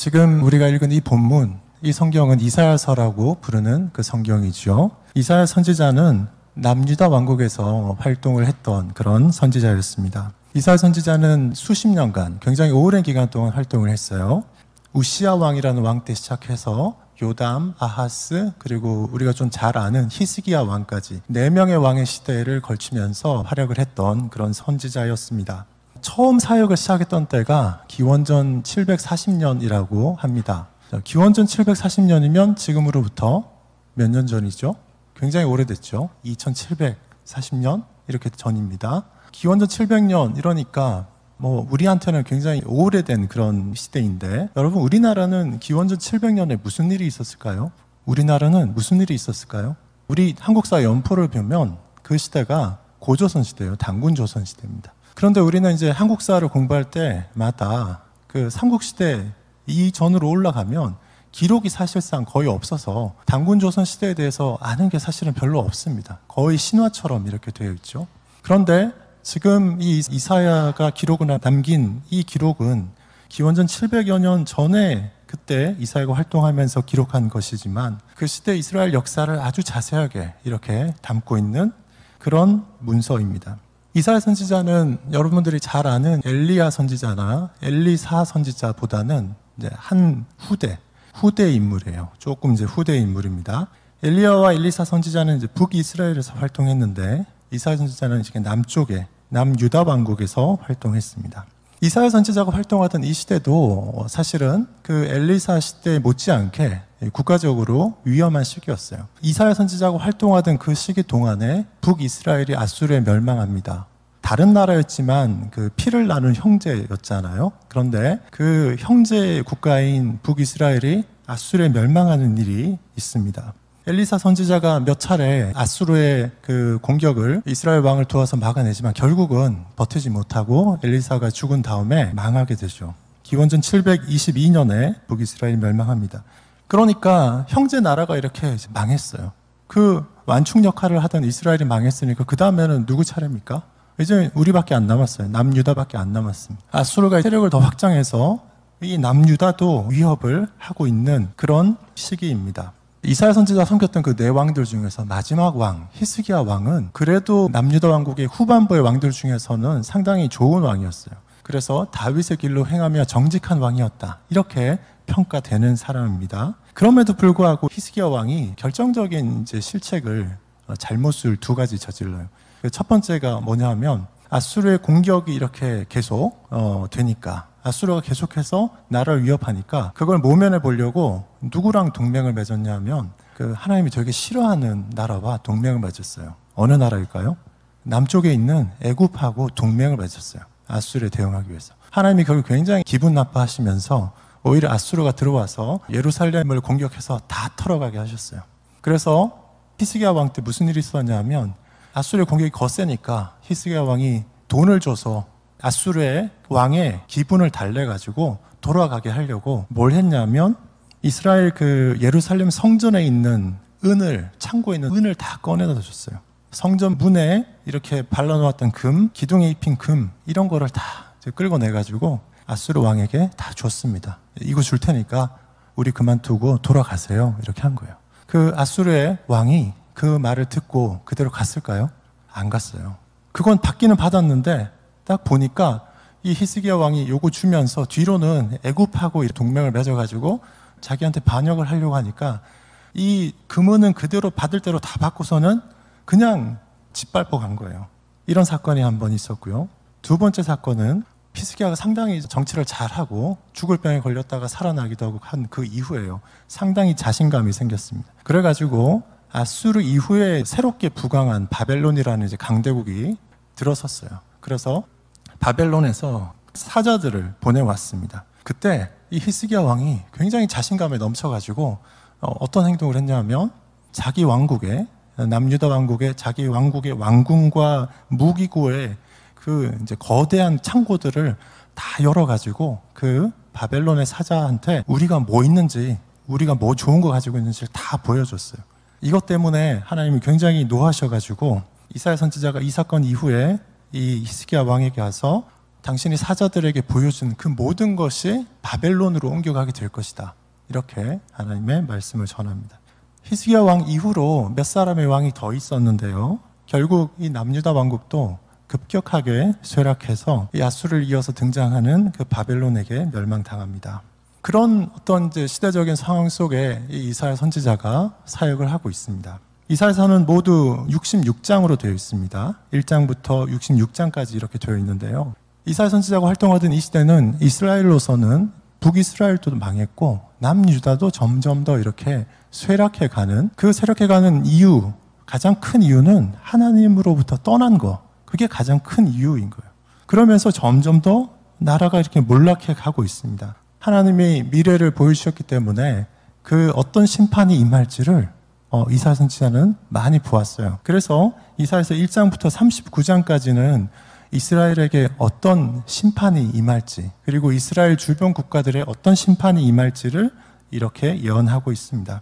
지금 우리가 읽은 이 본문, 이 성경은 이사야서라고 부르는 그 성경이죠. 이사야 선지자는 남유다 왕국에서 활동을 했던 그런 선지자였습니다. 이사야 선지자는 수십 년간 굉장히 오랜 기간 동안 활동을 했어요. 우시야 왕이라는 왕 때 시작해서 요담, 아하스, 그리고 우리가 좀 잘 아는 히스기야 왕까지 4명의 왕의 시대를 걸치면서 활약을 했던 그런 선지자였습니다. 처음 사역을 시작했던 때가 기원전 740년이라고 합니다. 기원전 740년이면 지금으로부터 몇 년 전이죠? 굉장히 오래됐죠. 2740년 이렇게 전입니다. 기원전 700년 이러니까 우리한테는 굉장히 오래된 그런 시대인데, 여러분, 우리나라는 기원전 700년에 무슨 일이 있었을까요? 우리나라는 무슨 일이 있었을까요? 우리 한국사 연포를 보면 그 시대가 고조선 시대예요. 단군조선 시대입니다. 그런데 우리는 이제 한국사를 공부할 때마다 그 삼국시대 이전으로 올라가면 기록이 사실상 거의 없어서 단군조선 시대에 대해서 아는 게 사실은 별로 없습니다. 거의 신화처럼 이렇게 되어 있죠. 그런데 지금 이 이사야가 기록을 남긴 이 기록은 기원전 700여 년 전에 그때 이사야가 활동하면서 기록한 것이지만 그 시대 이스라엘 역사를 아주 자세하게 이렇게 담고 있는 그런 문서입니다. 이사야 선지자는 여러분들이 잘 아는 엘리야 선지자나 엘리사 선지자보다는 이제 한 후대 인물이에요. 조금 이제 후대 인물입니다. 엘리야와 엘리사 선지자는 이제 북이스라엘에서 활동했는데 이사야 선지자는 이제 남쪽에 남유다 왕국에서 활동했습니다. 이사야 선지자가 활동하던 이 시대도 사실은 그 엘리사 시대에 못지않게 국가적으로 위험한 시기였어요. 이사야 선지자가 활동하던 그 시기 동안에 북이스라엘이 아수르에 멸망합니다. 다른 나라였지만 그 피를 나눈 형제였잖아요. 그런데 그 형제 국가인 북이스라엘이 아수르에 멸망하는 일이 있습니다. 엘리사 선지자가 몇 차례 아수르의 그 공격을 이스라엘 왕을 도와서 막아내지만 결국은 버티지 못하고 엘리사가 죽은 다음에 망하게 되죠. 기원전 722년에 북이스라엘이 멸망합니다. 그러니까 형제 나라가 이렇게 망했어요. 그 완충 역할을 하던 이스라엘이 망했으니까 그 다음에는 누구 차례입니까? 이제 우리밖에 안 남았어요. 남유다밖에 안 남았습니다. 아수르가 세력을 더 확장해서 이 남유다도 위협을 하고 있는 그런 시기입니다. 이사야 선지자가 섬겼던 그 4왕들 중에서 마지막 왕 히스기야 왕은 그래도 남유다 왕국의 후반부의 왕들 중에서는 상당히 좋은 왕이었어요. 그래서 다윗의 길로 행하며 정직한 왕이었다, 이렇게 평가되는 사람입니다. 그럼에도 불구하고 히스기야 왕이 결정적인 이제 실책을, 잘못을 2가지 저질러요. 첫 번째가 뭐냐 하면 아수르의 공격이 이렇게 계속 되니까, 아수르가 계속해서 나라를 위협하니까 그걸 모면해 보려고 누구랑 동맹을 맺었냐면 그 하나님이 되게 싫어하는 나라와 동맹을 맺었어요. 어느 나라일까요? 남쪽에 있는 애굽하고 동맹을 맺었어요. 아수르에 대응하기 위해서. 하나님이 그걸 굉장히 기분 나빠하시면서 오히려 아수르가 들어와서 예루살렘을 공격해서 다 털어가게 하셨어요. 그래서 히스기야 왕 때 무슨 일이 있었냐면 아수르의 공격이 거세니까 히스기야 왕이 돈을 줘서 아수르의 왕의 기분을 달래가지고 돌아가게 하려고 뭘 했냐면 이스라엘 그 예루살렘 성전에 있는 은을, 창고에 있는 은을 다 꺼내다 줬어요. 성전 문에 이렇게 발라놓았던 금, 기둥에 입힌 금, 이런 거를 다 끌고 내가지고 아수르 왕에게 다 줬습니다. 이거 줄 테니까 우리 그만두고 돌아가세요, 이렇게 한 거예요. 그 아수르의 왕이 그 말을 듣고 그대로 갔을까요? 안 갔어요. 그건 받기는 받았는데 딱 보니까 이 히스기야 왕이 요거 주면서 뒤로는 애굽하고 동맹을 맺어가지고 자기한테 반역을 하려고 하니까 이 금은은 그대로 받을 대로 다 받고서는 그냥 짓밟고 간 거예요. 이런 사건이 한 번 있었고요. 2번째 사건은 히스기야가 상당히 정치를 잘하고 죽을 병에 걸렸다가 살아나기도 하고 한 그 이후에요. 상당히 자신감이 생겼습니다. 그래가지고 아수르 이후에 새롭게 부강한 바벨론이라는 이제 강대국이 들어섰어요. 그래서 바벨론에서 사자들을 보내왔습니다. 그때 이 히스기야 왕이 굉장히 자신감에 넘쳐가지고 어떤 행동을 했냐면 자기 왕국에, 남유다 왕국에 자기 왕국의 왕궁과 무기고의 그 이제 거대한 창고들을 다 열어가지고 그 바벨론의 사자한테 우리가 뭐 있는지, 우리가 뭐 좋은 거 가지고 있는지를 다 보여줬어요. 이것 때문에 하나님이 굉장히 노하셔가지고 이사야 선지자가 이 사건 이후에 이 히스기야 왕에게 가서 당신이 사자들에게 보여준 그 모든 것이 바벨론으로 옮겨가게 될 것이다. 이렇게 하나님의 말씀을 전합니다. 히스기야 왕 이후로 몇 사람의 왕이 더 있었는데요. 결국 이 남유다 왕국도 급격하게 쇠락해서 야수를 이어서 등장하는 그 바벨론에게 멸망당합니다. 그런 어떤 이제 시대적인 상황 속에 이 이사야 선지자가 사역을 하고 있습니다. 이사야서는 모두 66장으로 되어 있습니다. 1장부터 66장까지 이렇게 되어 있는데요. 이사야 선지자가 활동하던 이 시대는 이스라엘로서는 북이스라엘도 망했고 남유다도 점점 더 이렇게 쇠락해가는, 그 쇠락해가는 이유, 가장 큰 이유는 하나님으로부터 떠난 거, 그게 가장 큰 이유인 거예요. 그러면서 점점 더 나라가 이렇게 몰락해 가고 있습니다. 하나님이 미래를 보여주셨기 때문에 그 어떤 심판이 임할지를 이사야 선지자는 많이 보았어요. 그래서 이사야서 1장부터 39장까지는 이스라엘에게 어떤 심판이 임할지, 그리고 이스라엘 주변 국가들의 어떤 심판이 임할지를 이렇게 예언하고 있습니다.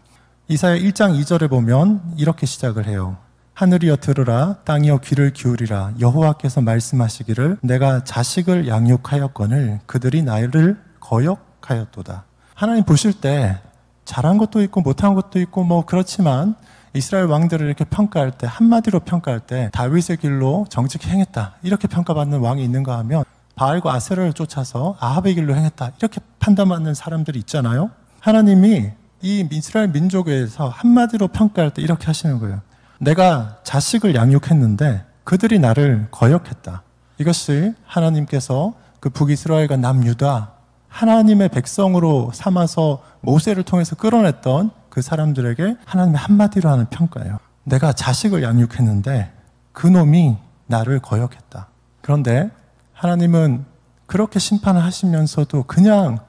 이사야 1장 2절에 보면 이렇게 시작을 해요. 하늘이여 들으라, 땅이여 귀를 기울이라. 여호와께서 말씀하시기를 내가 자식을 양육하였거늘 그들이 나를 거역하였도다. 하나님 보실 때 잘한 것도 있고 못한 것도 있고 뭐 그렇지만 이스라엘 왕들을 이렇게 평가할 때, 한마디로 평가할 때 다윗의 길로 정직히 행했다, 이렇게 평가받는 왕이 있는가 하면 바알과 아세라를 쫓아서 아합의 길로 행했다, 이렇게 판단받는 사람들이 있잖아요. 하나님이 이 이스라엘 민족에서 한마디로 평가할 때 이렇게 하시는 거예요. 내가 자식을 양육했는데 그들이 나를 거역했다. 이것이 하나님께서 그 북이스라엘과 남유다, 하나님의 백성으로 삼아서 모세를 통해서 끌어냈던 그 사람들에게 하나님의 한마디로 하는 평가예요. 내가 자식을 양육했는데 그놈이 나를 거역했다. 그런데 하나님은 그렇게 심판을 하시면서도 그냥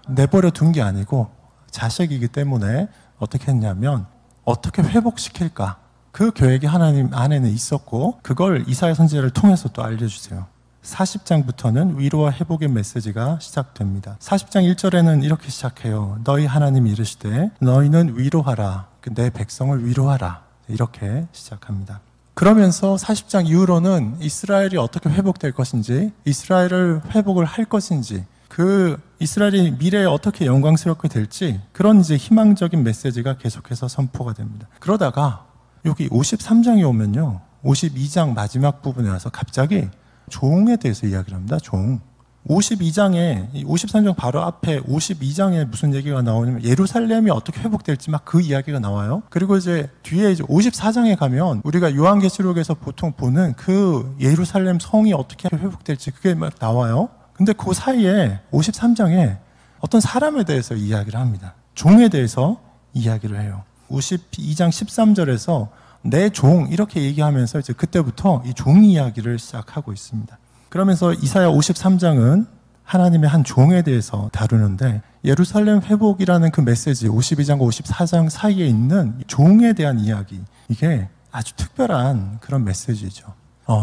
내버려 둔 게 아니고 자식이기 때문에 어떻게 했냐면 어떻게 회복시킬까, 그 계획이 하나님 안에는 있었고 그걸 이사야 선지자를 통해서 또 알려주세요. 40장부터는 위로와 회복의 메시지가 시작됩니다. 40장 1절에는 이렇게 시작해요. 너희 하나님이 이르시되 너희는 위로하라, 내 백성을 위로하라, 이렇게 시작합니다. 그러면서 40장 이후로는 이스라엘이 어떻게 회복될 것인지, 이스라엘을 회복을 할 것인지, 그 이스라엘이 미래에 어떻게 영광스럽게 될지, 그런 이제 희망적인 메시지가 계속해서 선포가 됩니다. 그러다가 여기 53장에 오면요, 52장 마지막 부분에 와서 갑자기 종에 대해서 이야기를 합니다. 종. 52장에, 53장 바로 앞에 52장에 무슨 얘기가 나오냐면 예루살렘이 어떻게 회복될지 막 그 이야기가 나와요. 그리고 이제 뒤에 이제 54장에 가면 우리가 요한계시록에서 보통 보는 그 예루살렘 성이 어떻게 회복될지 그게 막 나와요. 근데 그 사이에 53장에 어떤 사람에 대해서 이야기를 합니다. 종에 대해서 이야기를 해요. 52장 13절에서 내 종, 이렇게 얘기하면서 이제 그때부터 이 종 이야기를 시작하고 있습니다. 그러면서 이사야 53장은 하나님의 한 종에 대해서 다루는데, 예루살렘 회복이라는 그 메시지, 52장과 54장 사이에 있는 종에 대한 이야기, 이게 아주 특별한 그런 메시지죠.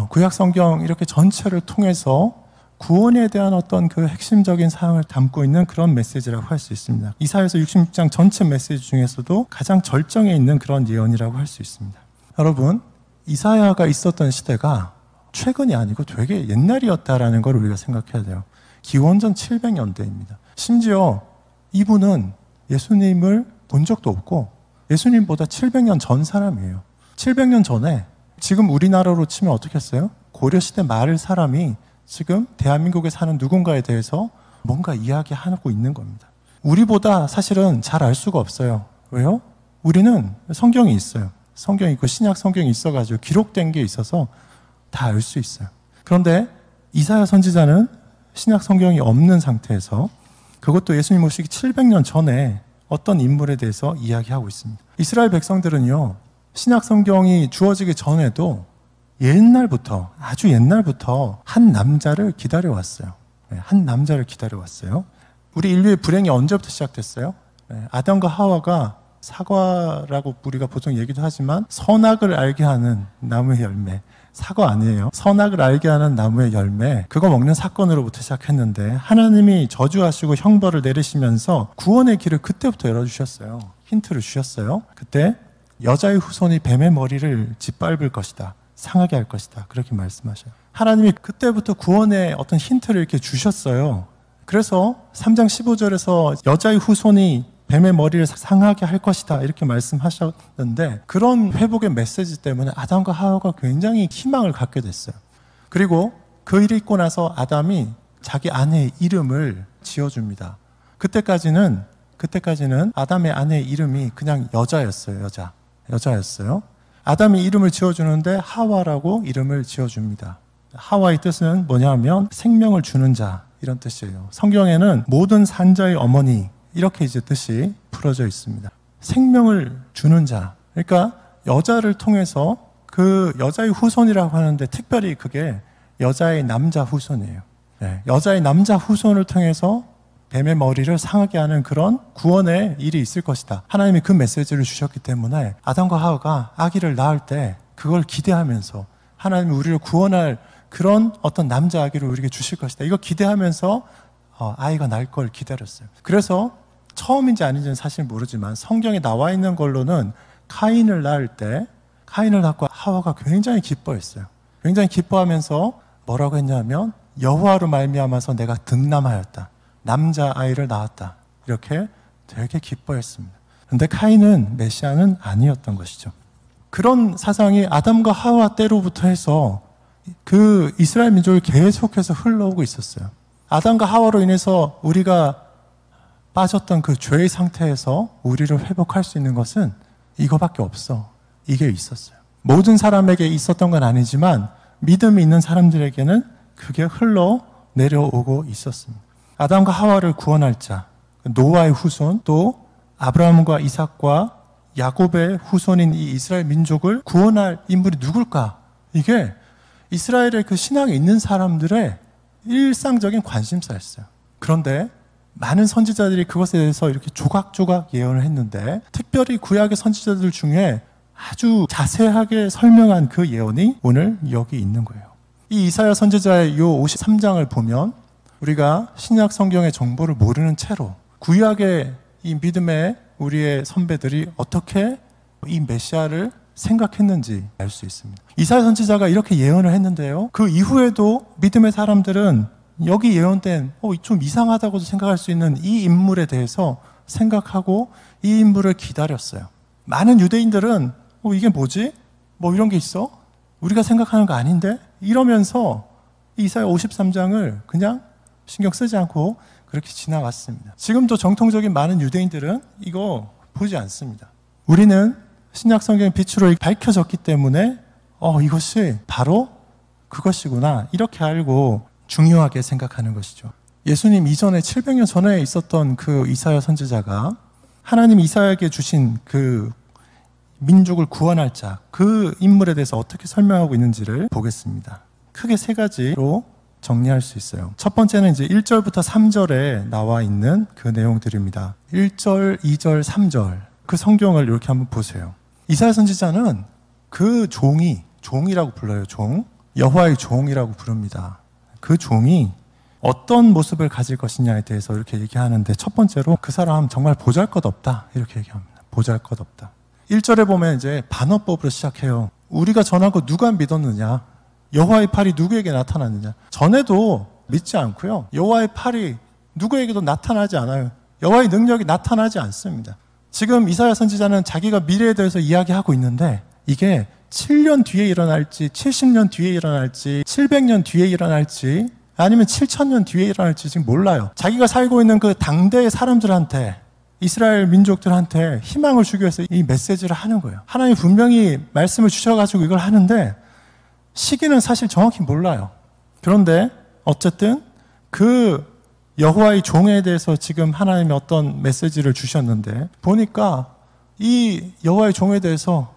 구약 성경 이렇게 전체를 통해서 구원에 대한 어떤 그 핵심적인 사항을 담고 있는 그런 메시지라고 할 수 있습니다. 이사야서 66장 전체 메시지 중에서도 가장 절정에 있는 그런 예언이라고 할 수 있습니다. 여러분, 이사야가 있었던 시대가 최근이 아니고 되게 옛날이었다라는 걸 우리가 생각해야 돼요. 기원전 700년대입니다. 심지어 이분은 예수님을 본 적도 없고 예수님보다 700년 전 사람이에요. 700년 전에 지금 우리나라로 치면 어떻게 했어요? 고려시대 말 사람이 지금 대한민국에 사는 누군가에 대해서 뭔가 이야기하고 있는 겁니다. 우리보다 사실은 잘 알 수가 없어요. 왜요? 우리는 성경이 있어요. 성경이 있고 신약 성경이 있어가지고 기록된 게 있어서 다 알 수 있어요. 그런데 이사야 선지자는 신약 성경이 없는 상태에서, 그것도 예수님 오시기 700년 전에 어떤 인물에 대해서 이야기하고 있습니다. 이스라엘 백성들은요, 신약 성경이 주어지기 전에도 옛날부터, 아주 옛날부터 한 남자를 기다려왔어요. 한 남자를 기다려왔어요. 우리 인류의 불행이 언제부터 시작됐어요? 아담과 하와가 사과라고 우리가 보통 얘기도 하지만 선악을 알게 하는 나무의 열매, 사과 아니에요. 선악을 알게 하는 나무의 열매, 그거 먹는 사건으로부터 시작했는데 하나님이 저주하시고 형벌을 내리시면서 구원의 길을 그때부터 열어주셨어요. 힌트를 주셨어요. 그때 여자의 후손이 뱀의 머리를 짓밟을 것이다, 상하게 할 것이다, 그렇게 말씀하셔요. 하나님이 그때부터 구원의 어떤 힌트를 이렇게 주셨어요. 그래서 3장 15절에서 여자의 후손이 뱀의 머리를 상하게 할 것이다 이렇게 말씀하셨는데, 그런 회복의 메시지 때문에 아담과 하와가 굉장히 희망을 갖게 됐어요. 그리고 그 일이 있고 나서 아담이 자기 아내의 이름을 지어줍니다. 그때까지는 아담의 아내의 이름이 그냥 여자였어요. 여자였어요. 아담이 이름을 지어주는데 하와라고 이름을 지어줍니다. 하와의 뜻은 뭐냐면 생명을 주는 자, 이런 뜻이에요. 성경에는 모든 산자의 어머니 이렇게 이제 뜻이 풀어져 있습니다. 생명을 주는 자. 그러니까 여자를 통해서 그 여자의 후손이라고 하는데 특별히 그게 여자의 남자 후손이에요. 네, 여자의 남자 후손을 통해서 뱀의 머리를 상하게 하는 그런 구원의 일이 있을 것이다. 하나님이 그 메시지를 주셨기 때문에 아담과 하와가 아기를 낳을 때 그걸 기대하면서 하나님이 우리를 구원할 그런 어떤 남자 아기를 우리에게 주실 것이다. 이거 기대하면서 아이가 날 걸 기다렸어요. 그래서 처음인지 아닌지는 사실 모르지만 성경에 나와 있는 걸로는 카인을 낳고 하와가 굉장히 기뻐했어요. 굉장히 기뻐하면서 뭐라고 했냐면 여호와로 말미암아서 내가 득남하였다. 남자아이를 낳았다. 이렇게 되게 기뻐했습니다. 그런데 카인은 메시아는 아니었던 것이죠. 그런 사상이 아담과 하와 때로부터 해서 그 이스라엘 민족이 계속해서 흘러오고 있었어요. 아담과 하와로 인해서 우리가 빠졌던 그 죄의 상태에서 우리를 회복할 수 있는 것은 이거밖에 없어. 이게 있었어요. 모든 사람에게 있었던 건 아니지만 믿음이 있는 사람들에게는 그게 흘러 내려오고 있었습니다. 아담과 하와를 구원할 자, 노아의 후손, 또 아브라함과 이삭과 야곱의 후손인 이 이스라엘 민족을 구원할 인물이 누굴까? 이게 이스라엘의 그 신앙에 있는 사람들의 일상적인 관심사였어요. 그런데 많은 선지자들이 그것에 대해서 이렇게 조각조각 예언을 했는데, 특별히 구약의 선지자들 중에 아주 자세하게 설명한 그 예언이 오늘 여기 있는 거예요. 이 이사야 선지자의 이 53장을 보면 우리가 신약 성경의 정보를 모르는 채로 구약의 이 믿음의 우리의 선배들이 어떻게 이 메시아를 생각했는지 알 수 있습니다. 이사야 선지자가 이렇게 예언을 했는데요, 그 이후에도 믿음의 사람들은 여기 예언된 좀 이상하다고도 생각할 수 있는 이 인물에 대해서 생각하고 이 인물을 기다렸어요. 많은 유대인들은 이게 뭐지? 뭐 이런 게 있어? 우리가 생각하는 거 아닌데? 이러면서 이사야 53장을 그냥 신경 쓰지 않고 그렇게 지나갔습니다. 지금도 정통적인 많은 유대인들은 이거 보지 않습니다. 우리는 신약 성경의 빛으로 밝혀졌기 때문에 이것이 바로 그것이구나 이렇게 알고 중요하게 생각하는 것이죠. 예수님 이전에 700년 전에 있었던 그 이사야 선지자가 하나님 이사야에게 주신 그 민족을 구원할 자, 그 인물에 대해서 어떻게 설명하고 있는지를 보겠습니다. 크게 세 가지로 정리할 수 있어요. 첫 번째는 이제 1절부터 3절에 나와 있는 그 내용들입니다. 1절, 2절, 3절 그 성경을 이렇게 한번 보세요. 이사야 선지자는 그 종이라고 불러요. 여호와의 종이라고 부릅니다. 그 종이 어떤 모습을 가질 것이냐에 대해서 이렇게 얘기하는데, 첫 번째로 그 사람 정말 보잘것없다 이렇게 얘기합니다. 보잘것없다. 1절에 보면 이제 반어법으로 시작해요. 우리가 전하고 누가 믿었느냐? 여호와의 팔이 누구에게 나타났느냐? 전에도 믿지 않고요. 여호와의 팔이 누구에게도 나타나지 않아요. 여호와의 능력이 나타나지 않습니다. 지금 이사야 선지자는 자기가 미래에 대해서 이야기하고 있는데 이게 7년 뒤에 일어날지 70년 뒤에 일어날지 700년 뒤에 일어날지 아니면 7000년 뒤에 일어날지 지금 몰라요. 자기가 살고 있는 그 당대의 사람들한테, 이스라엘 민족들한테 희망을 주기 위해서 이 메시지를 하는 거예요. 하나님이 분명히 말씀을 주셔가지고 이걸 하는데 시기는 사실 정확히 몰라요. 그런데 어쨌든 그 여호와의 종에 대해서 지금 하나님이 어떤 메시지를 주셨는데 보니까 이 여호와의 종에 대해서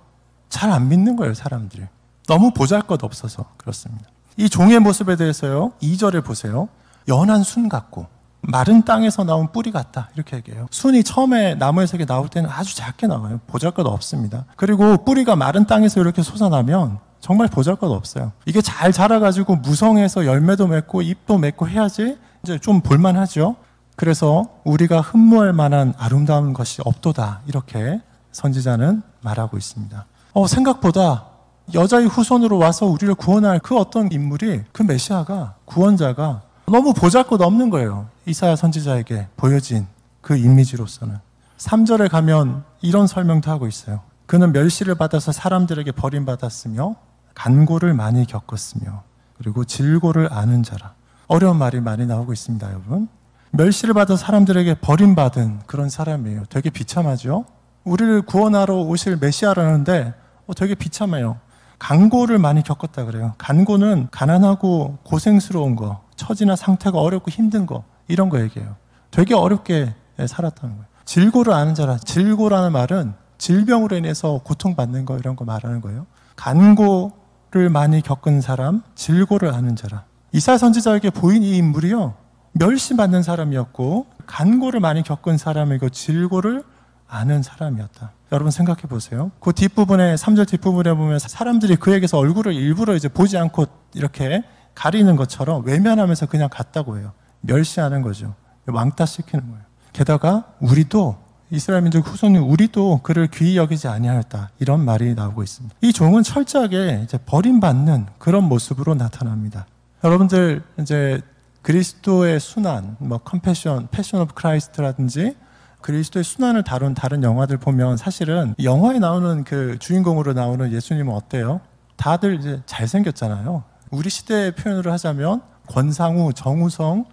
잘 안 믿는 거예요, 사람들이. 너무 보잘것없어서 그렇습니다. 이 종의 모습에 대해서요, 2절에 보세요. 연한 순 같고 마른 땅에서 나온 뿌리 같다 이렇게 얘기해요. 순이 처음에 나무에서 나올 때는 아주 작게 나와요. 보잘것없습니다. 그리고 뿌리가 마른 땅에서 이렇게 솟아나면 정말 보잘것없어요. 이게 잘 자라가지고 무성해서 열매도 맺고 잎도 맺고 해야지 이제 좀 볼만하죠. 그래서 우리가 흠모할 만한 아름다운 것이 없도다 이렇게 선지자는 말하고 있습니다. 생각보다 여자의 후손으로 와서 우리를 구원할 그 어떤 인물이, 그 메시아가, 구원자가 너무 보잘것없는 거예요. 이사야 선지자에게 보여진 그 이미지로서는. 3절에 가면 이런 설명도 하고 있어요. 그는 멸시를 받아서 사람들에게 버림받았으며 간고를 많이 겪었으며 그리고 질고를 아는 자라. 어려운 말이 많이 나오고 있습니다, 여러분. 멸시를 받아 사람들에게 버림받은 그런 사람이에요. 되게 비참하죠? 우리를 구원하러 오실 메시아라는데 되게 비참해요. 간고를 많이 겪었다 그래요. 간고는 가난하고 고생스러운 거, 처지나 상태가 어렵고 힘든 거, 이런 거 얘기해요. 되게 어렵게 살았다는 거예요. 질고를 아는 자라. 질고라는 말은 질병으로 인해서 고통받는 거, 이런 거 말하는 거예요. 간고를 많이 겪은 사람, 질고를 아는 자라. 이사야 선지자에게 보인 이 인물이요, 멸시받는 사람이었고 간고를 많이 겪은 사람이고 질고를 아는 사람이었다. 여러분 생각해 보세요. 그 뒷부분에, 3절 뒷부분에 보면 사람들이 그에게서 얼굴을 일부러 이제 보지 않고 이렇게 가리는 것처럼 외면하면서 그냥 갔다고 해요. 멸시하는 거죠. 왕따시키는 거예요. 게다가 우리도, 이스라엘 민족 후손인 우리도 그를 귀히 여기지 아니하였다, 이런 말이 나오고 있습니다. 이 종은 철저하게 이제 버림받는 그런 모습으로 나타납니다. 여러분들 이제 그리스도의 순환, 컴패션, 패션 오브 크라이스트라든지 그리스도의 순환을 다룬 다른 영화들 보면 사실은 영화에 나오는 그 주인공으로 나오는 예수님은 어때요? 다들 이제 잘생겼잖아요. 우리 시대의 표현으로 하자면 권상우, 정우성,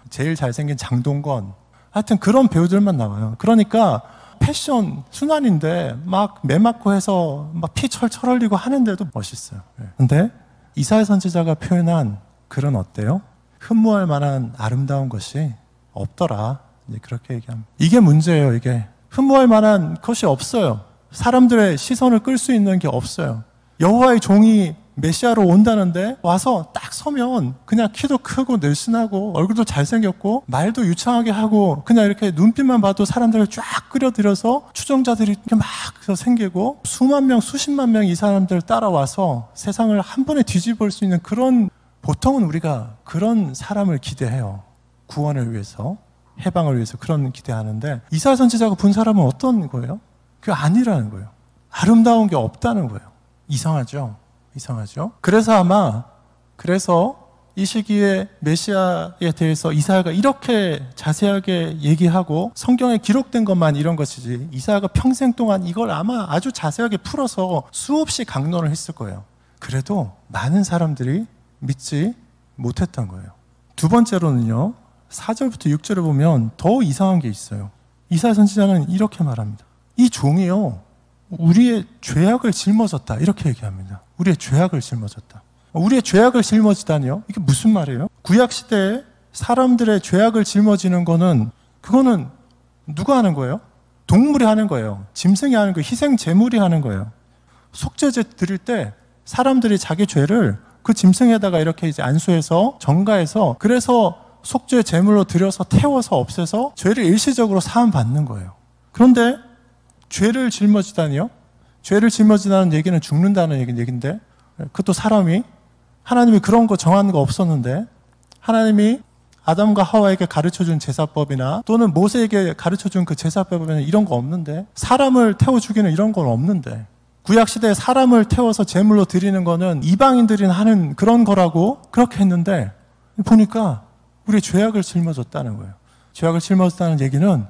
제일 잘생긴 장동건, 하여튼 그런 배우들만 나와요. 그러니까 패션 순환인데 막 매맞고 해서 막 피 철철 흘리고 하는데도 멋있어요. 근데 이사야 선지자가 표현한 글은 어때요? 흠모할 만한 아름다운 것이 없더라, 이제 그렇게 얘기합니다. 이게 문제예요. 이게 흠모할 만한 것이 없어요. 사람들의 시선을 끌 수 있는 게 없어요. 여호와의 종이 메시아로 온다는데 와서 딱 서면 그냥 키도 크고 늘씬하고 얼굴도 잘생겼고 말도 유창하게 하고 그냥 이렇게 눈빛만 봐도 사람들을 쫙 끌어들여서 추종자들이 이렇게 막 생기고 수만 명, 수십만 명 이 사람들 따라와서 세상을 한 번에 뒤집을 수 있는 그런, 보통은 우리가 그런 사람을 기대해요. 구원을 위해서, 해방을 위해서 그런 기대하는데 이사야 선지자가 본 사람은 어떤 거예요? 그게 아니라는 거예요. 아름다운 게 없다는 거예요. 이상하죠? 이상하죠? 그래서 이 시기에 메시아에 대해서 이사야가 이렇게 자세하게 얘기하고 성경에 기록된 것만 이런 것이지, 이사야가 평생 동안 이걸 아마 아주 자세하게 풀어서 수없이 강론을 했을 거예요. 그래도 많은 사람들이 믿지 못했던 거예요. 두 번째로는요, 4절부터 6절에 보면 더 이상한 게 있어요. 이사야 선지자는 이렇게 말합니다. 이 종이요, 우리의 죄악을 짊어졌다, 이렇게 얘기합니다. 우리의 죄악을 짊어졌다. 우리의 죄악을 짊어지다니요? 이게 무슨 말이에요? 구약시대에 사람들의 죄악을 짊어지는 거는, 그거는 누가 하는 거예요? 동물이 하는 거예요. 짐승이 하는 거예요. 희생 제물이 하는 거예요. 속죄제 드릴 때 사람들이 자기 죄를 그 짐승에다가 이렇게 이제 안수해서 정가해서, 그래서 속죄 제물로 드려서 태워서 없애서 죄를 일시적으로 사함 받는 거예요. 그런데 죄를 짊어지다니요? 죄를 짊어지다는 얘기는 죽는다는 얘기인데, 그것도 사람이, 하나님이 그런 거 정하는 거 없었는데, 하나님이 아담과 하와에게 가르쳐준 제사법이나 또는 모세에게 가르쳐준 그 제사법에는 이런 거 없는데, 사람을 태워 죽이는 이런 건 없는데, 구약시대에 사람을 태워서 제물로 드리는 거는 이방인들이 하는 그런 거라고 그렇게 했는데, 보니까 우리 죄악을 짊어졌다는 거예요. 죄악을 짊어졌다는 얘기는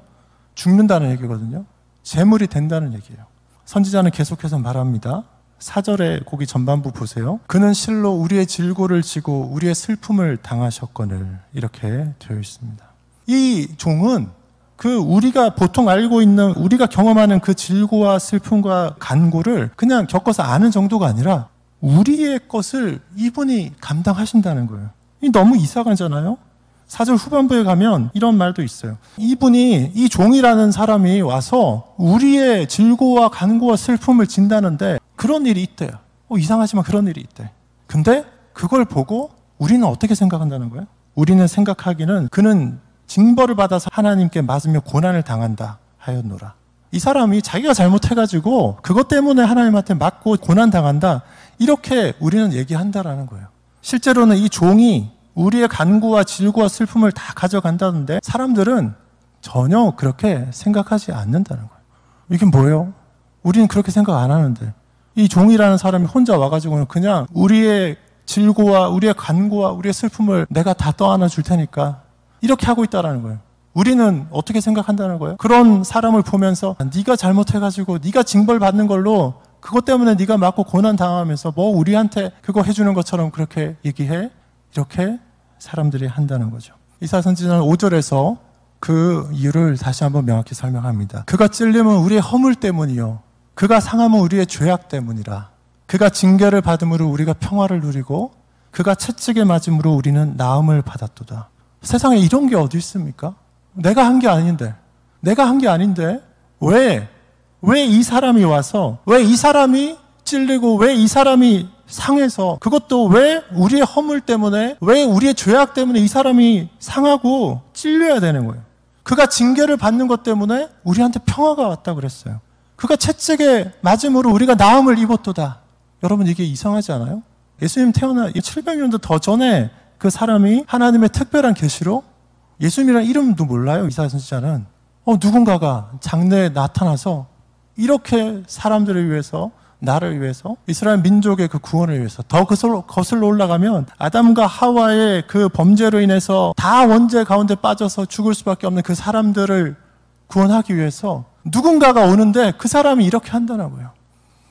죽는다는 얘기거든요. 제물이 된다는 얘기예요. 선지자는 계속해서 말합니다. 4절에 거기 전반부 보세요. 그는 실로 우리의 질고를 지고 우리의 슬픔을 당하셨거늘, 이렇게 되어 있습니다. 이 종은 그 우리가 보통 알고 있는, 우리가 경험하는 그 질고와 슬픔과 간고를 그냥 겪어서 아는 정도가 아니라 우리의 것을 이분이 감당하신다는 거예요. 이 너무 이상하잖아요. 4절 후반부에 가면 이런 말도 있어요. 이분이, 이 종이라는 사람이 와서 우리의 질고와 간고와 슬픔을 진다는데 그런 일이 있대요. 이상하지만 그런 일이 있대. 근데 그걸 보고 우리는 어떻게 생각한다는 거예요? 우리는 생각하기는 그는 징벌을 받아서 하나님께 맞으며 고난을 당한다 하였노라. 이 사람이 자기가 잘못해가지고 그것 때문에 하나님한테 맞고 고난 당한다, 이렇게 우리는 얘기한다라는 거예요. 실제로는 이 종이 우리의 간구와 질고와 슬픔을 다 가져간다는데 사람들은 전혀 그렇게 생각하지 않는다는 거예요. 이게 뭐예요? 우리는 그렇게 생각 안 하는데. 이 종이라는 사람이 혼자 와가지고는 그냥 우리의 질고와 우리의 간고와 우리의 슬픔을 내가 다 떠안아 줄 테니까 이렇게 하고 있다라는 거예요. 우리는 어떻게 생각한다는 거예요? 그런 사람을 보면서 네가 잘못해가지고 네가 징벌받는 걸로 그것 때문에 네가 맞고 고난 당하면서 뭐 우리한테 그거 해주는 것처럼 그렇게 얘기해? 이렇게 사람들이 한다는 거죠. 이사야 선지자는 5절에서 그 이유를 다시 한번 명확히 설명합니다. 그가 찔림은 우리의 허물 때문이요 그가 상함은 우리의 죄악 때문이라. 그가 징계를 받음으로 우리가 평화를 누리고 그가 채찍에 맞음으로 우리는 나음을 받았도다. 세상에 이런 게 어디 있습니까? 내가 한 게 아닌데 왜 이 사람이 와서 왜 이 사람이 찔리고 왜 이 사람이 상해서 그것도 왜 우리의 허물 때문에 왜 우리의 죄악 때문에 이 사람이 상하고 찔려야 되는 거예요. 그가 징계를 받는 것 때문에 우리한테 평화가 왔다 그랬어요. 그가 채찍에 맞음으로 우리가 나음을 입었도다. 여러분 이게 이상하지 않아요? 예수님 태어나 700년도 더 전에 그 사람이 하나님의 특별한 계시로 예수님이라는 이름도 몰라요. 이사야 선지자는 누군가가 장래에 나타나서 이렇게 사람들을 위해서 나를 위해서 이스라엘 민족의 그 구원을 위해서 더 거슬러 올라가면 아담과 하와의 그 범죄로 인해서 다 원죄 가운데 빠져서 죽을 수밖에 없는 그 사람들을 구원하기 위해서 누군가가 오는데 그 사람이 이렇게 한다는 거예요.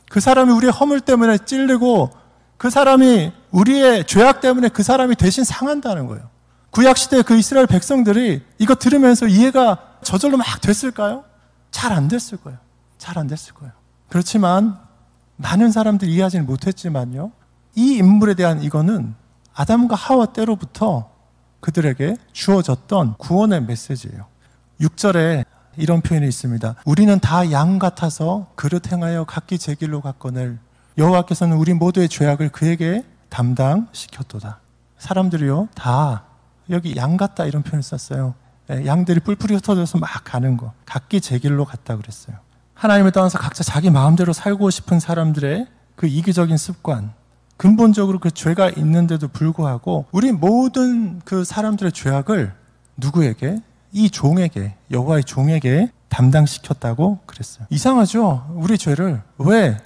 그 사람이 우리의 허물 때문에 찔리고 그 사람이 우리의 죄악 때문에 그 사람이 대신 상한다는 거예요. 구약시대 그 이스라엘 백성들이 이거 들으면서 이해가 저절로 막 됐을까요? 잘 안 됐을 거예요. 잘 안 됐을 거예요. 그렇지만 많은 사람들이 이해하지는 못했지만요. 이 인물에 대한 이거는 아담과 하와 때로부터 그들에게 주어졌던 구원의 메시지예요. 6절에 이런 표현이 있습니다. 우리는 다 양 같아서 그릇 행하여 각기 제 길로 갔거늘 여호와께서는 우리 모두의 죄악을 그에게 담당시켰도다. 사람들이요 다 여기 양 같다 이런 표현을 썼어요. 양들이 뿔뿔이 흩어져서 막 가는 거. 각기 제 길로 갔다 그랬어요. 하나님을 떠나서 각자 자기 마음대로 살고 싶은 사람들의 그 이기적인 습관, 근본적으로 그 죄가 있는데도 불구하고 우리 모든 그 사람들의 죄악을 누구에게? 이 종에게, 여호와의 종에게 담당시켰다고 그랬어요. 이상하죠? 우리 죄를 왜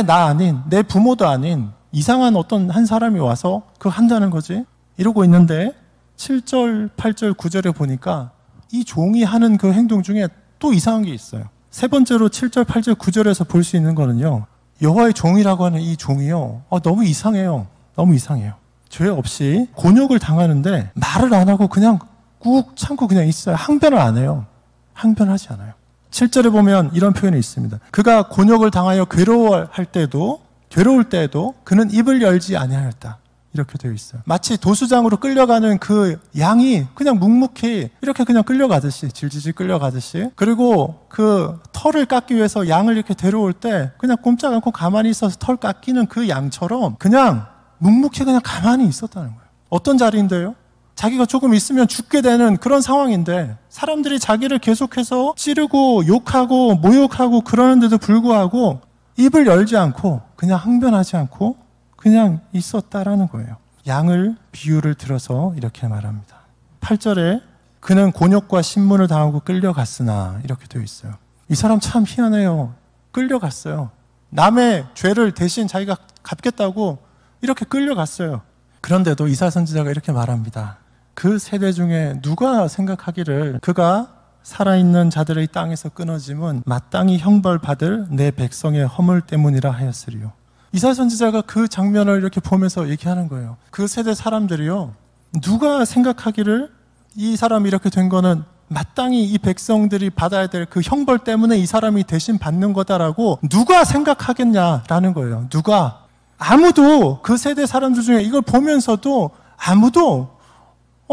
나 아닌, 내 부모도 아닌 이상한 어떤 한 사람이 와서 그거 한다는 거지? 이러고 있는데 7절, 8절, 9절에 보니까 이 종이 하는 그 행동 중에 또 이상한 게 있어요. 세 번째로 7절, 8절, 9절에서 볼 수 있는 거는요. 여호와의 종이라고 하는 이 종이요. 너무 이상해요. 너무 이상해요. 죄 없이 곤욕을 당하는데 말을 안 하고 그냥 꾹 참고 그냥 있어요. 항변을 안 해요. 항변하지 않아요. 7절에 보면 이런 표현이 있습니다. 그가 곤욕을 당하여 괴로울 때에도 그는 입을 열지 아니하였다. 이렇게 되어 있어요. 마치 도수장으로 끌려가는 그 양이 그냥 묵묵히 이렇게 그냥 끌려가듯이 질질질 끌려가듯이 그리고 그 털을 깎기 위해서 양을 이렇게 데려올 때 그냥 꼼짝 않고 가만히 있어서 털 깎이는 그 양처럼 그냥 묵묵히 그냥 가만히 있었다는 거예요. 어떤 자리인데요? 자기가 조금 있으면 죽게 되는 그런 상황인데 사람들이 자기를 계속해서 찌르고 욕하고 모욕하고 그러는데도 불구하고 입을 열지 않고 그냥 항변하지 않고 그냥 있었다라는 거예요. 양을 비유를 들어서 이렇게 말합니다. 8절에 그는 곤욕과 신문을 당하고 끌려갔으나 이렇게 되어 있어요. 이 사람 참 희한해요. 끌려갔어요. 남의 죄를 대신 자기가 갚겠다고 이렇게 끌려갔어요. 그런데도 이사야 선지자가 이렇게 말합니다. 그 세대 중에 누가 생각하기를 그가 살아있는 자들의 땅에서 끊어짐은 마땅히 형벌받을 내 백성의 허물 때문이라 하였으리요. 이사야 선지자가 그 장면을 이렇게 보면서 얘기하는 거예요. 그 세대 사람들이요. 누가 생각하기를 이 사람이 이렇게 된 거는 마땅히 이 백성들이 받아야 될 그 형벌 때문에 이 사람이 대신 받는 거다라고 누가 생각하겠냐라는 거예요. 누가. 아무도 그 세대 사람들 중에 이걸 보면서도 아무도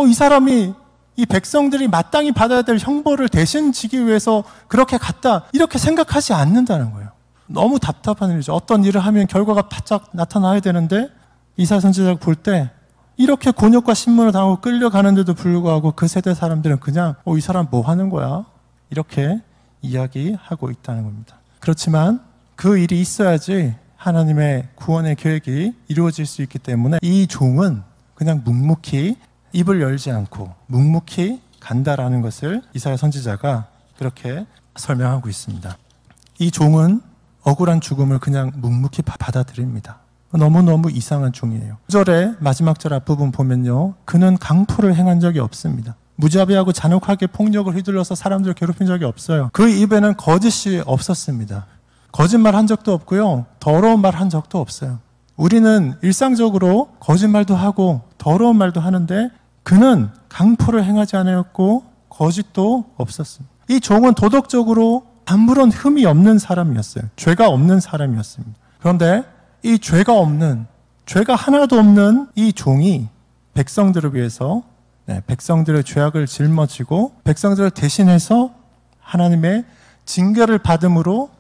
이 사람이 이 백성들이 마땅히 받아야 될 형벌을 대신 지기 위해서 그렇게 갔다 이렇게 생각하지 않는다는 거예요. 너무 답답한 일이죠. 어떤 일을 하면 결과가 바짝 나타나야 되는데 이사야 선지자가 볼 때 이렇게 곤욕과 신문을 당하고 끌려가는데도 불구하고 그 세대 사람들은 그냥 이 사람 뭐 하는 거야? 이렇게 이야기하고 있다는 겁니다. 그렇지만 그 일이 있어야지 하나님의 구원의 계획이 이루어질 수 있기 때문에 이 종은 그냥 묵묵히 입을 열지 않고 묵묵히 간다라는 것을 이사야 선지자가 그렇게 설명하고 있습니다. 이 종은 억울한 죽음을 그냥 묵묵히 받아들입니다. 너무너무 이상한 종이에요. 9절의 마지막 절 앞부분 보면요, 그는 강포를 행한 적이 없습니다. 무자비하고 잔혹하게 폭력을 휘둘러서 사람들을 괴롭힌 적이 없어요. 그 입에는 거짓이 없었습니다. 거짓말 한 적도 없고요, 더러운 말 한 적도 없어요. 우리는 일상적으로 거짓말도 하고 더러운 말도 하는데 그는 강포를 행하지 않았고 거짓도 없었습니다. 이 종은 도덕적으로 아무런 흠이 없는 사람이었어요. 죄가 없는 사람이었습니다. 그런데 이 죄가 하나도 없는 이 종이 백성들을 위해서 백성들의 죄악을 짊어지고 백성들을 대신해서 하나님의 징계를 받음으로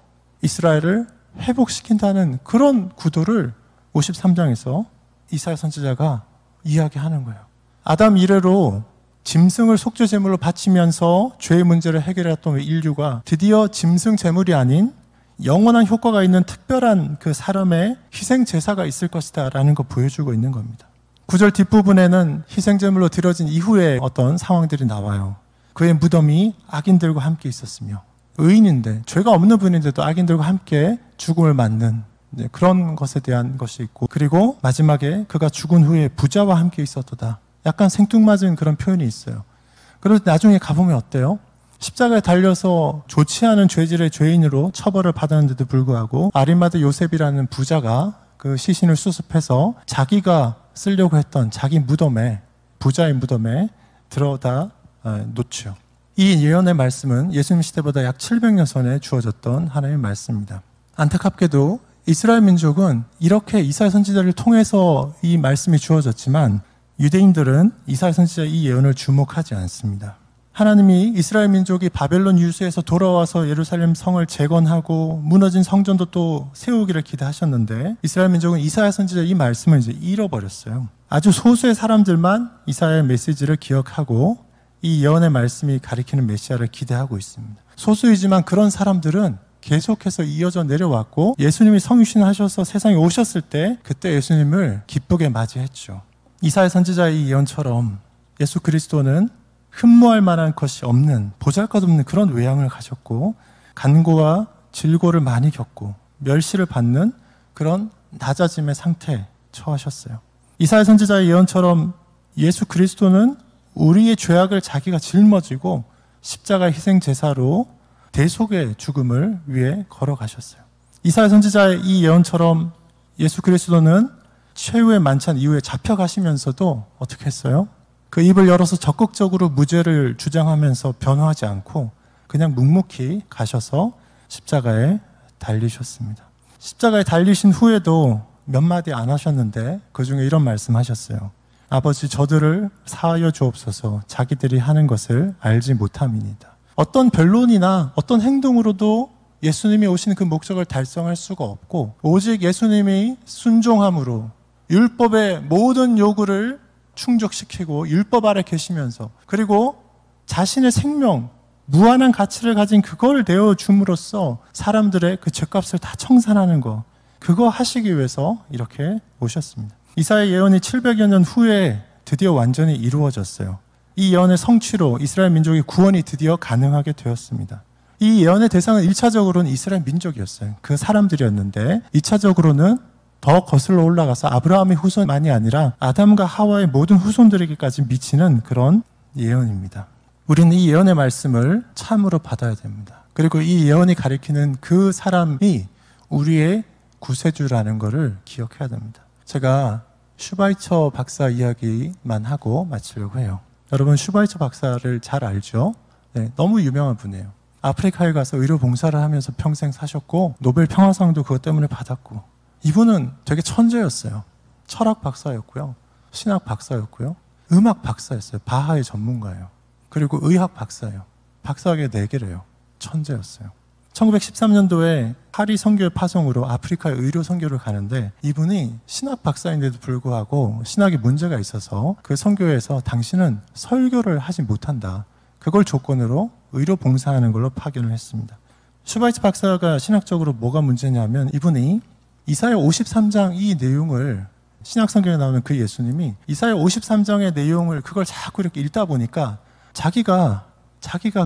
이스라엘을 회복시킨다는 그런 구도를 53장에서 이사야 선지자가 이야기하는 거예요. 아담 이래로 짐승을 속죄 제물로 바치면서 죄의 문제를 해결했던 인류가 드디어 짐승 제물이 아닌 영원한 효과가 있는 특별한 그 사람의 희생 제사가 있을 것이다 라는 거 보여주고 있는 겁니다. 9절 뒷부분에는 희생 제물로 드려진 이후에 어떤 상황들이 나와요. 그의 무덤이 악인들과 함께 있었으며, 의인인데 죄가 없는 분인데도 악인들과 함께 죽음을 맞는 그런 것에 대한 것이 있고, 그리고 마지막에 그가 죽은 후에 부자와 함께 있었도다. 약간 생뚱맞은 그런 표현이 있어요. 그런데 나중에 가보면 어때요? 십자가에 달려서 좋지 않은 죄질의 죄인으로 처벌을 받았는데도 불구하고 아리마대 요셉이라는 부자가 그 시신을 수습해서 자기가 쓰려고 했던 자기 무덤에, 부자의 무덤에 들어다 놓죠. 이 예언의 말씀은 예수님 시대보다 약 700년 전에 주어졌던 하나님의 말씀입니다. 안타깝게도 이스라엘 민족은 이렇게 이사야 선지자를 통해서 이 말씀이 주어졌지만 유대인들은 이사야 선지자의 이 예언을 주목하지 않습니다. 하나님이 이스라엘 민족이 바벨론 유수에서 돌아와서 예루살렘 성을 재건하고 무너진 성전도 또 세우기를 기대하셨는데 이스라엘 민족은 이사야 선지자의 이 말씀을 이제 잃어버렸어요. 아주 소수의 사람들만 이사야의 메시지를 기억하고 이 예언의 말씀이 가리키는 메시아를 기대하고 있습니다. 소수이지만 그런 사람들은 계속해서 이어져 내려왔고 예수님이 성육신하셔서 세상에 오셨을 때 그때 예수님을 기쁘게 맞이했죠. 이사야 선지자의 이 예언처럼 예수 그리스도는 흠모할 만한 것이 없는, 보잘것없는 그런 외양을 가졌고 간고와 질고를 많이 겪고 멸시를 받는 그런 낮아짐의 상태에 처하셨어요. 이사야 선지자의 예언처럼 예수 그리스도는 우리의 죄악을 자기가 짊어지고 십자가의 희생 제사로 대속의 죽음을 위해 걸어가셨어요. 이사야 선지자의 이 예언처럼 예수 그리스도는 최후의 만찬 이후에 잡혀가시면서도 어떻게 했어요? 그 입을 열어서 적극적으로 무죄를 주장하면서 변호하지 않고 그냥 묵묵히 가셔서 십자가에 달리셨습니다. 십자가에 달리신 후에도 몇 마디 안 하셨는데 그 중에 이런 말씀하셨어요. 아버지, 저들을 사하여 주옵소서. 자기들이 하는 것을 알지 못함이니이다. 어떤 변론이나 어떤 행동으로도 예수님이 오신 그 목적을 달성할 수가 없고 오직 예수님이 순종함으로 율법의 모든 요구를 충족시키고 율법 아래 계시면서 그리고 자신의 생명, 무한한 가치를 가진 그걸 내어줌으로써 사람들의 그 죄값을 다 청산하는 거, 그거 하시기 위해서 이렇게 오셨습니다. 이사야 예언이 700여 년 후에 드디어 완전히 이루어졌어요. 이 예언의 성취로 이스라엘 민족의 구원이 드디어 가능하게 되었습니다. 이 예언의 대상은 1차적으로는 이스라엘 민족이었어요. 그 사람들이었는데 2차적으로는 더 거슬러 올라가서 아브라함의 후손만이 아니라 아담과 하와의 모든 후손들에게까지 미치는 그런 예언입니다. 우리는 이 예언의 말씀을 참으로 받아야 됩니다. 그리고 이 예언이 가리키는 그 사람이 우리의 구세주라는 것을 기억해야 됩니다. 제가 슈바이처 박사 이야기만 하고 마치려고 해요. 여러분 슈바이처 박사를 잘 알죠? 네, 너무 유명한 분이에요. 아프리카에 가서 의료 봉사를 하면서 평생 사셨고 노벨 평화상도 그것 때문에 받았고 이분은 되게 천재였어요. 철학 박사였고요. 신학 박사였고요. 음악 박사였어요. 바하의 전문가예요. 그리고 의학 박사예요. 박사학위 4개래요. 천재였어요. 1913년도에 파리 선교회 파송으로 아프리카에 의료 선교를 가는데 이분이 신학 박사인데도 불구하고 신학에 문제가 있어서 그 선교회에서 당신은 설교를 하지 못한다. 그걸 조건으로 의료 봉사하는 걸로 파견을 했습니다. 슈바이처 박사가 신학적으로 뭐가 문제냐면 이분이 이사야 53장 이 내용을 신약 성경에 나오는 그 예수님이 이사야 53장의 내용을 그걸 자꾸 이렇게 읽다 보니까 자기가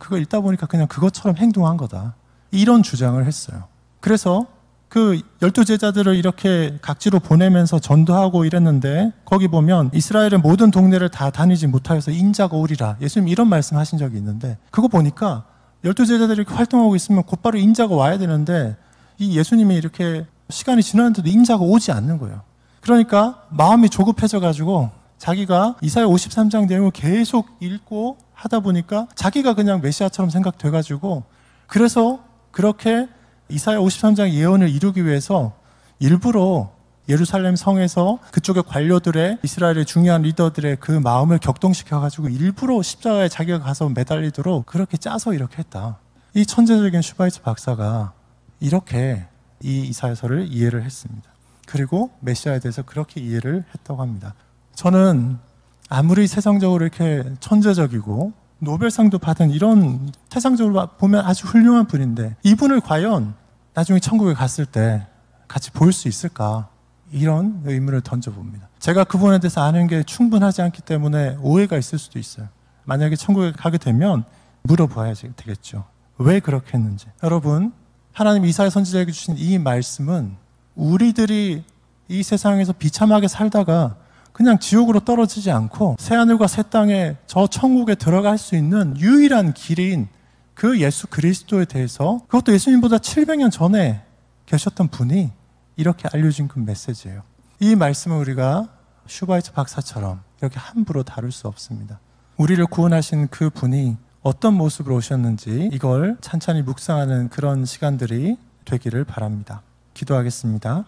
그걸 읽다 보니까 그냥 그것처럼 행동한 거다. 이런 주장을 했어요. 그래서 그 12제자들을 이렇게 각지로 보내면서 전도하고 이랬는데 거기 보면 이스라엘의 모든 동네를 다 다니지 못하여서 인자가 오리라. 예수님 이런 말씀하신 적이 있는데 그거 보니까 12제자들이 이렇게 활동하고 있으면 곧바로 인자가 와야 되는데 이 예수님이 이렇게 시간이 지났는데도 인자가 오지 않는 거예요. 그러니까 마음이 조급해져가지고 자기가 이사야 53장 내용을 계속 읽고 하다 보니까 자기가 그냥 메시아처럼 생각돼가지고 그래서 그렇게 이사야 53장 예언을 이루기 위해서 일부러 예루살렘 성에서 그쪽의 관료들의 이스라엘의 중요한 리더들의 그 마음을 격동시켜가지고 일부러 십자가에 자기가 가서 매달리도록 그렇게 짜서 이렇게 했다. 이 천재적인 슈바이처 박사가 이렇게 이 이사야서를 이해를 했습니다. 그리고 메시아에 대해서 그렇게 이해를 했다고 합니다. 저는 아무리 세상적으로 이렇게 천재적이고 노벨상도 받은 이런 세상적으로 보면 아주 훌륭한 분인데 이분을 과연 나중에 천국에 갔을 때 같이 볼 수 있을까? 이런 의문을 던져봅니다. 제가 그분에 대해서 아는 게 충분하지 않기 때문에 오해가 있을 수도 있어요. 만약에 천국에 가게 되면 물어봐야 되겠죠. 왜 그렇게 했는지. 여러분, 하나님 이사야 선지자에게 주신 이 말씀은 우리들이 이 세상에서 비참하게 살다가 그냥 지옥으로 떨어지지 않고 새하늘과 새 땅에 저 천국에 들어갈 수 있는 유일한 길인 그 예수 그리스도에 대해서 그것도 예수님보다 700년 전에 계셨던 분이 이렇게 알려준 그 메시지예요. 이 말씀을 우리가 슈바이처 박사처럼 이렇게 함부로 다룰 수 없습니다. 우리를 구원하신 그 분이 어떤 모습으로 오셨는지 이걸 찬찬히 묵상하는 그런 시간들이 되기를 바랍니다. 기도하겠습니다.